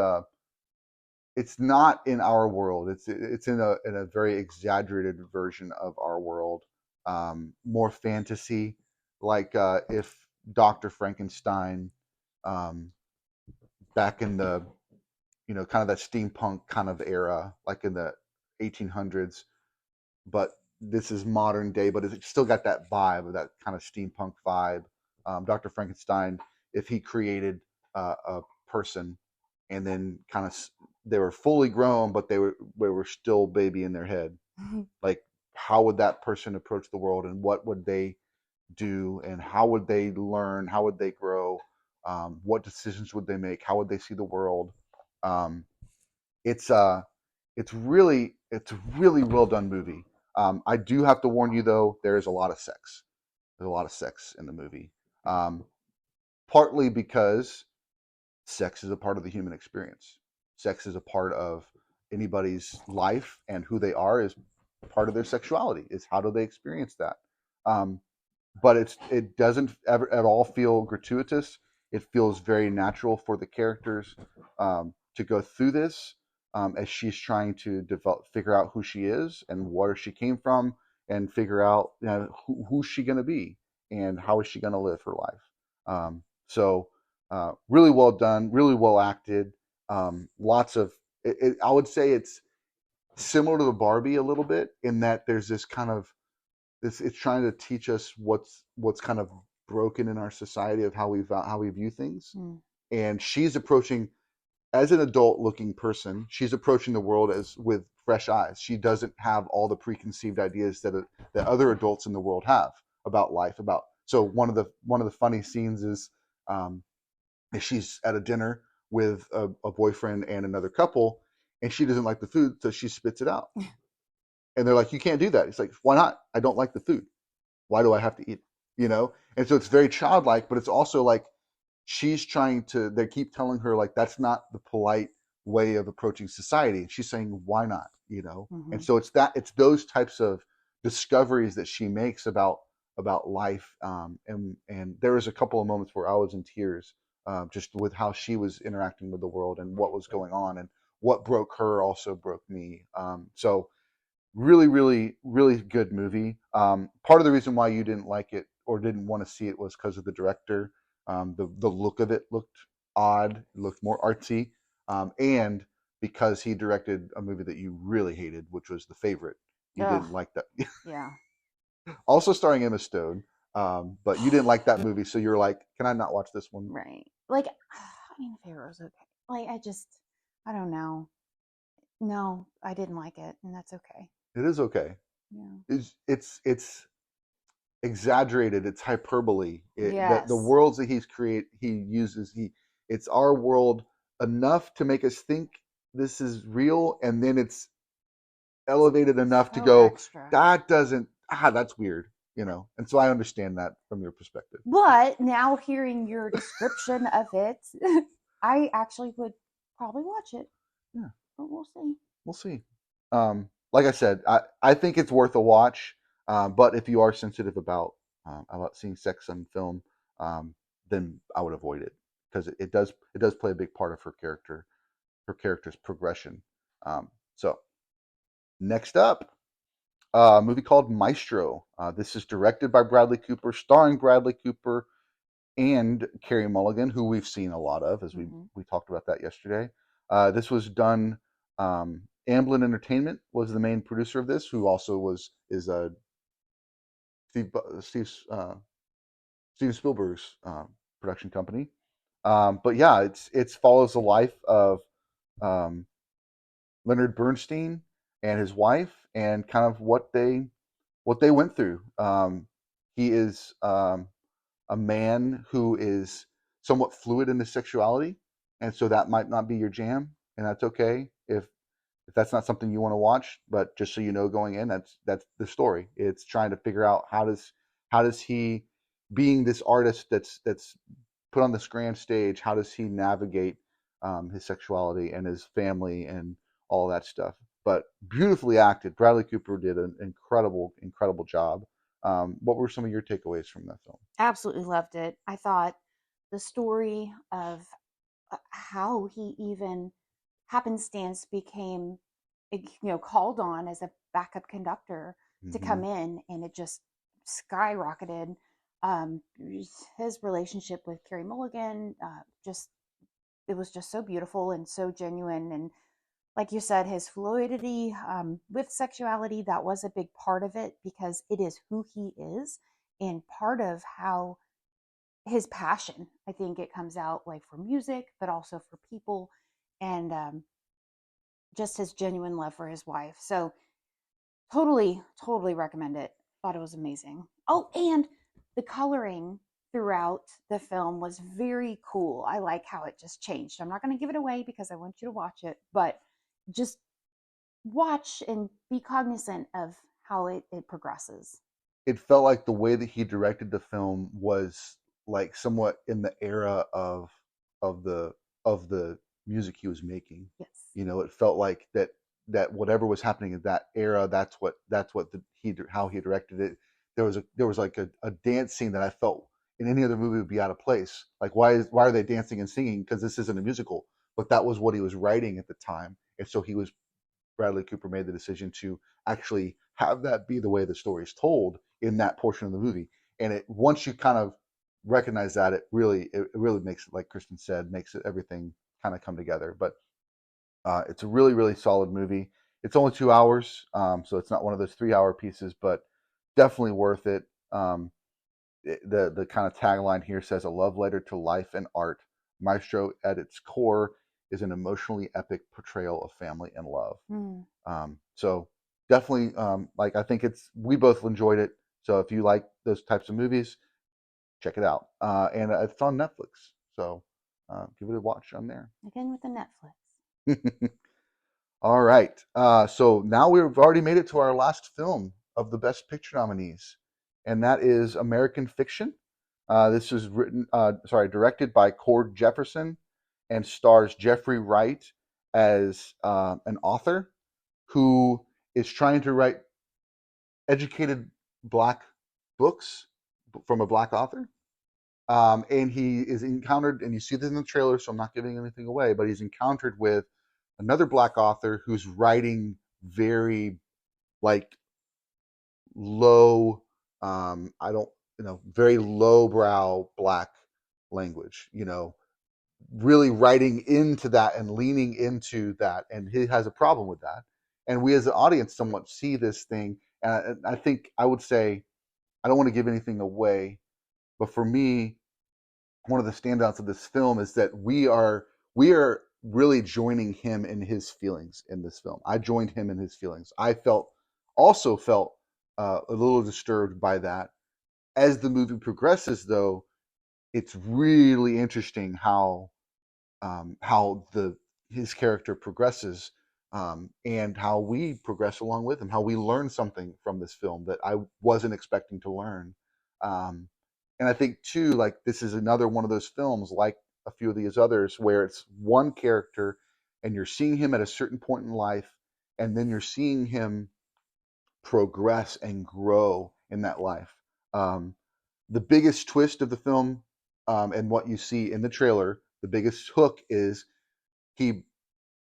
it's not in our world. It's in a very exaggerated version of our world, more fantasy, like if Dr. Frankenstein, back in the kind of that steampunk kind of era, like in the 1800s, but this is modern day, but it's still got that vibe of that kind of steampunk vibe. Dr. Frankenstein, if he created a person and then kind of they were fully grown, but they were still baby in their head. Like, how would that person approach the world, and what would they do, and how would they learn? How would they grow? What decisions would they make? How would they see the world? It's a really well done movie. I do have to warn you though, there is a lot of sex. There's a lot of sex in the movie, partly because sex is a part of the human experience. Sex is a part of anybody's life, and who they are is part of their sexuality. Is how do they experience that? But it doesn't ever at all feel gratuitous. It feels very natural for the characters to go through this, as she's trying to figure out who she is and where she came from, and figure out who's she going to be and how is she going to live her life. So really well done, really well acted. Lots of I would say it's similar to the Barbie a little bit in that there's this kind of it's trying to teach us what's kind of broken in our society of how we view things. And she's approaching, as an adult looking person, she's approaching the world with fresh eyes. She doesn't have all the preconceived ideas that other adults in the world have about life. So one of the funny scenes is she's at a dinner with a boyfriend and another couple, and she doesn't like the food, so she spits it out. And they're like, "You can't do that." It's like, "Why not? I don't like the food. Why do I have to eat it?" And so it's very childlike, but it's also like she's trying to. They keep telling her like that's not the polite way of approaching society, and she's saying, "Why not?" And so it's those types of discoveries that she makes about life. And there was a couple of moments where I was in tears, just with how she was interacting with the world and what was going on, and what broke her also broke me. So really, really, really good movie. Part of the reason why you didn't like it or didn't want to see it was because of the director. The look of it looked odd, it looked more artsy, and because he directed a movie that you really hated, which was The Favorite. You didn't like that. Yeah. Also starring Emma Stone, but you didn't like that movie, so you're like, can I not watch this one? Right. Like, I mean, The Favorite was okay. Like, I don't know. No, I didn't like it, and that's okay. It is okay. Yeah. It's exaggerated. It's hyperbole. Yes. The worlds that he uses. It's our world enough to make us think this is real, and then it's elevated enough to go, extra. that's weird, And so I understand that from your perspective. But now hearing your description of it, I actually would probably watch it. Yeah. But we'll see. We'll see. Like I said, I think it's worth a watch. But if you are sensitive about seeing sex on film, then I would avoid it, because it does play a big part of her character's progression. So next up, a movie called Maestro. This is directed by Bradley Cooper, starring Bradley Cooper and Carey Mulligan, who we've seen a lot of, as we talked about that yesterday. This was done Amblin Entertainment was the main producer of this, who also is Steve Steve Steven Spielberg's production company. But yeah, it's follows the life of um, Leonard Bernstein and his wife, and kind of what they went through. He is a man who is somewhat fluid in his sexuality, and so that might not be your jam, and that's okay if that's not something you want to watch. But just so you know, going in, that's the story. It's trying to figure out how does he, being this artist that's put on this grand stage, how does he navigate his sexuality and his family and all that stuff. But beautifully acted. Bradley Cooper did an incredible job. What were some of your takeaways from that film? Absolutely loved it. I thought the story of how he even happenstance became called on as a backup conductor to Mm-hmm. come in, and it just skyrocketed. His relationship with Carey Mulligan, just it was just so beautiful and so genuine. And like you said, his fluidity with sexuality, that was a big part of it, because it is who he is and part of how his passion, I think it comes out, like for music, but also for people, and just his genuine love for his wife. So totally recommend it. Thought it was amazing. Oh, and the coloring throughout the film was very cool. I like how it just changed. I'm not going to give it away because I want you to watch it, but just watch and be cognizant of how it progresses. It felt like the way that he directed the film was like somewhat in the era of the of the music he was making. Yes. You know, it felt like that whatever was happening in that era, that's what how he directed it. There was like a dance scene that I felt in any other movie would be out of place. Like why are they dancing and singing? Because this isn't a musical. But that was what he was writing at the time, and so Bradley Cooper made the decision to actually have that be the way the story is told in that portion of the movie. And it, once you kind of recognize that, it really makes it, like Kristen said, makes it everything kind of come together. But it's a really solid movie. It's only 2 hours, so it's not one of those 3 hour pieces, but definitely worth it. The kind of tagline here says, "A love letter to life and art. Maestro at its core is an emotionally epic portrayal of family and love." Mm. So definitely, like I think we both enjoyed it. So if you like those types of movies, check it out. And it's on Netflix, so give it a watch on there. Again with the Netflix. All right. So now we've already made it to our last film of the Best Picture nominees, and that is American Fiction. This is directed by Cord Jefferson, and stars Jeffrey Wright as an author who is trying to write educated black books from a black author. And he is encountered, and you see this in the trailer, so I'm not giving anything away, but he's encountered with another black author who's writing very like low, I don't, very lowbrow black language, really writing into that and leaning into that. And he has a problem with that. And we as an audience somewhat see this thing. And I think I would say, I don't want to give anything away, but for me, one of the standouts of this film is that we are really joining him in his feelings in this film. I joined him in his feelings. I also felt a little disturbed by that. As the movie progresses, though, it's really interesting how the his character progresses, and how we progress along with him, how we learn something from this film that I wasn't expecting to learn. Um, and I think too, like this is another one of those films, like a few of these others, where it's one character, and you're seeing him at a certain point in life, and then you're seeing him progress and grow in that life. Um, the biggest twist of the film, and what you see in the trailer, the biggest hook is he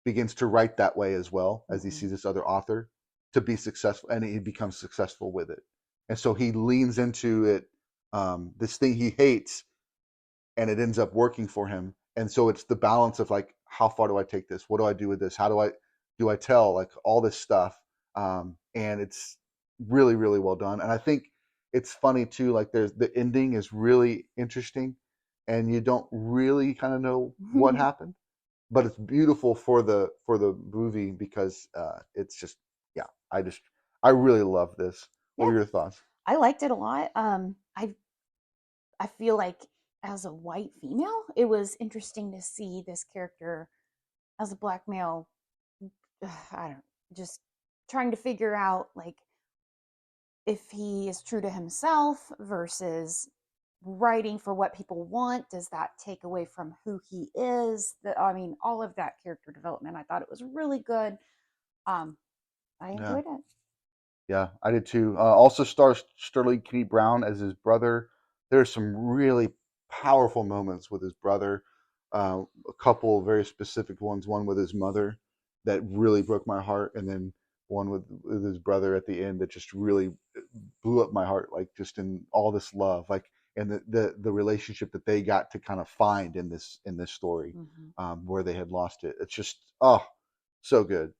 begins to write that way as well as he sees this other author to be successful, and he becomes successful with it. And so he leans into it, this thing he hates, and it ends up working for him. And so it's the balance of like, how far do I take this? What do I do with this? How do I do I tell, like all this stuff. And it's really, really well done. And I think it's funny too, like there's the ending is really interesting and you don't really kind of know what happened, but it's beautiful for the movie because it's just, yeah, I really love this. What Yeah, were your thoughts? I liked it a lot. I feel like as a white female, it was interesting to see this character as a black male. I don't just trying to figure out like if he is true to himself versus writing for what people want. Does that take away from who he is? I mean, all of that character development, I thought it was really good. um I Yeah. enjoyed it. Yeah, I did too. Also stars Sterling K. Brown as his brother. There's some really powerful moments with his brother. A couple very specific ones. One with his mother that really broke my heart, and then one with his brother at the end that just really blew up my heart. Like just in all this love, like and the relationship that they got to kind of find in this story, Mm-hmm. where they had lost it. It's just so good.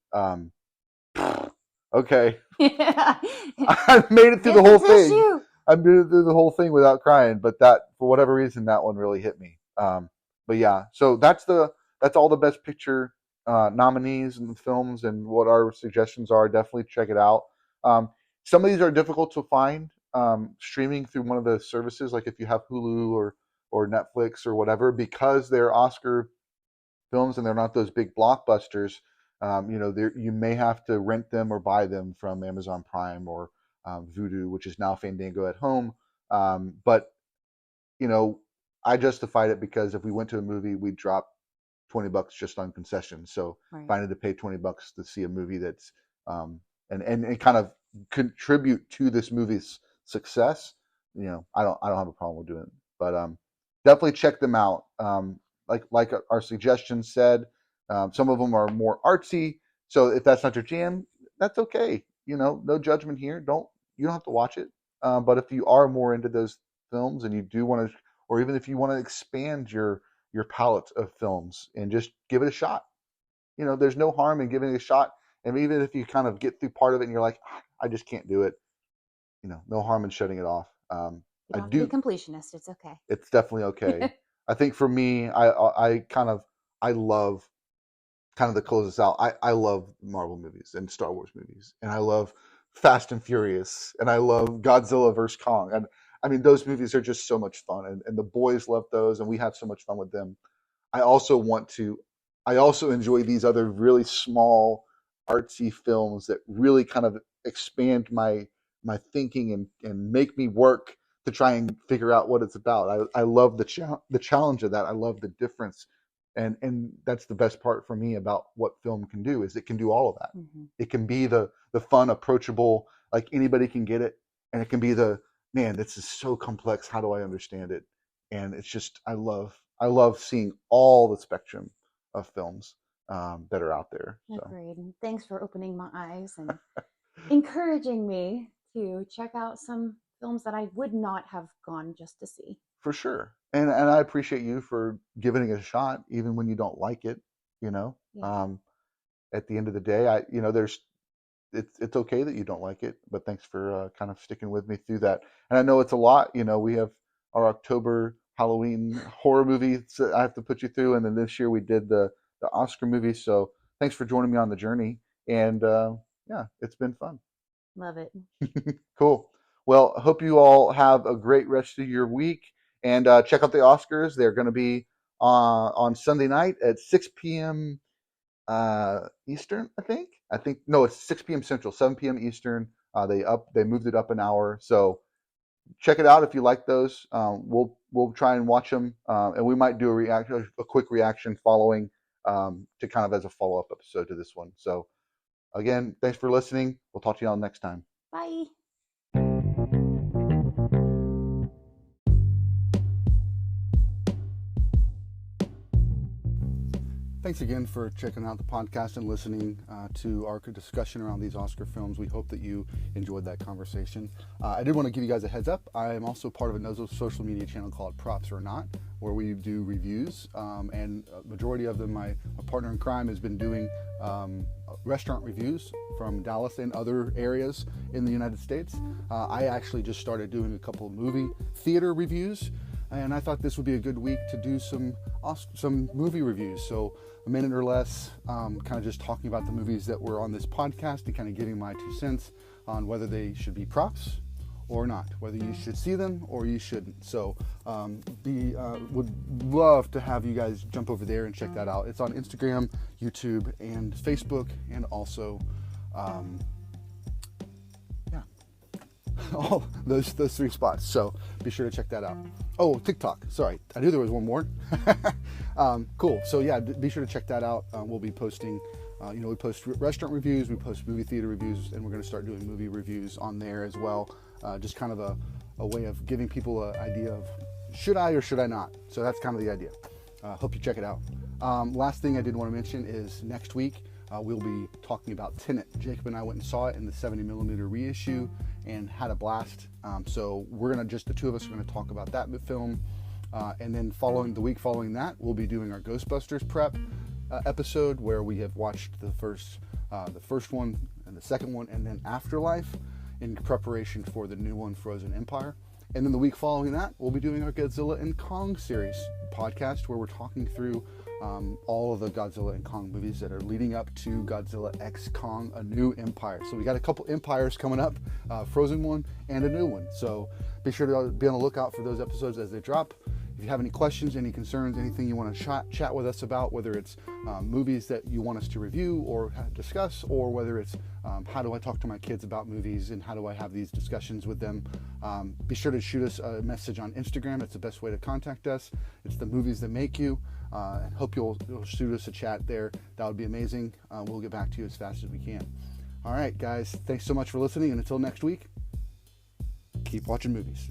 Okay. Yeah. I made it through the Get the whole thing. tissue. I made it through the whole thing without crying, but that for whatever reason that one really hit me. But yeah, so that's all the best picture nominees and films and what our suggestions are. Definitely check it out. Um, some of these are difficult to find streaming through one of the services, like if you have Hulu or Netflix or whatever, because they're Oscar films and they're not those big blockbusters. You may have to rent them or buy them from Amazon Prime or Vudu, which is now Fandango at home. But you know, I justified it because if we went to a movie, we'd drop $20 just on concessions. So if Right. I need to pay $20 to see a movie that's and kind of contribute to this movie's success, I don't have a problem with doing it. But definitely check them out. Like our suggestions said, some of them are more artsy. So if that's not your jam, that's okay. No judgment here. You don't have to watch it. But if you are more into those films and you do want to, or even if you want to expand your palette of films and just give it a shot. There's no harm in giving it a shot. And even if you kind of get through part of it and you're like, I just can't do it, no harm in shutting it off. You I don't have to be do. completionist. It's okay. It's definitely okay. I think for me, I love kind of to close this out. I love Marvel movies and Star Wars movies, and I love Fast and Furious, and I love Godzilla vs Kong, and I mean those movies are just so much fun, and the boys love those, and we have so much fun with them. I also want to, I also enjoy these other really small artsy films that really kind of expand my thinking and make me work to try and figure out what it's about. I love the challenge of that. I love the difference. And that's the best part for me about what film can do is it can do all of that. Mm-hmm. It can be the fun, approachable, like anybody can get it, and it can be the man, this is so complex. How do I understand it? And it's just I love seeing all the spectrum of films that are out there. So Agreed. And thanks for opening my eyes and encouraging me to check out some films that I would not have gone just to see. for sure, and I appreciate you for giving it a shot, even when you don't like it. You know, Yeah. um, at the end of the day, there's it's okay that you don't like it, but thanks for kind of sticking with me through that. And I know it's a lot. We have our October Halloween horror movie that I have to put you through, and then this year we did the Oscar movie. So thanks for joining me on the journey. And yeah, it's been fun. Love it. Cool. Well, I hope you all have a great rest of your week, and check out the Oscars. They're going to be on Sunday night at 6 p.m. Eastern, I think. No, it's 6 p.m. Central, 7 p.m. Eastern. They moved it up an hour, so check it out if you like those. We'll try and watch them, and we might do a quick reaction following to kind of as a follow up episode to this one. So again, thanks for listening. We'll talk to you all next time. Bye. Thanks again for checking out the podcast and listening to our discussion around these Oscar films. We hope that you enjoyed that conversation. I did want to give you guys a heads up. I am also part of another social media channel called Props or Not, where we do reviews, and a majority of them, my partner in crime has been doing restaurant reviews from Dallas and other areas in the United States. I actually just started doing a couple of movie theater reviews, and I thought this would be a good week to do some movie reviews. So a minute or less, kind of just talking about the movies that were on this podcast and kind of giving my 2 cents on whether they should be props or not, whether you should see them or you shouldn't. So would love to have you guys jump over there and check that out. It's on Instagram, YouTube, and Facebook, and also all those 3 spots. So be sure to check that out. Oh, TikTok. Sorry, I knew there was one more. Cool. So yeah, be sure to check that out. We'll be posting. We post restaurant reviews, we post movie theater reviews, and we're going to start doing movie reviews on there as well. Just kind of a way of giving people an idea of should I or should I not. So that's kind of the idea. Hope you check it out. Last thing I did want to mention is next week we'll be talking about Tenet. Jacob and I went and saw it in the 70mm reissue and had a blast. So we're going to, just the 2 of us are going to talk about that film. And then the week following that, we'll be doing our Ghostbusters prep episode, where we have watched the first one and the second one, and then Afterlife in preparation for the new one, Frozen Empire. And then the week following that, we'll be doing our Godzilla and Kong series podcast, where we're talking through all of the Godzilla and Kong movies that are leading up to Godzilla X Kong, A New Empire. So we got a couple empires coming up, Frozen one and a new one. So be sure to be on the lookout for those episodes as they drop. If you have any questions, any concerns, anything you want to chat with us about, whether it's movies that you want us to review or discuss, or whether it's how do I talk to my kids about movies and how do I have these discussions with them, be sure to shoot us a message on Instagram. It's the best way to contact us. It's The Movies That Make You. And hope you'll shoot us a chat there. That would be amazing. We'll get back to you as fast as we can. All right, guys. Thanks so much for listening. And until next week, keep watching movies.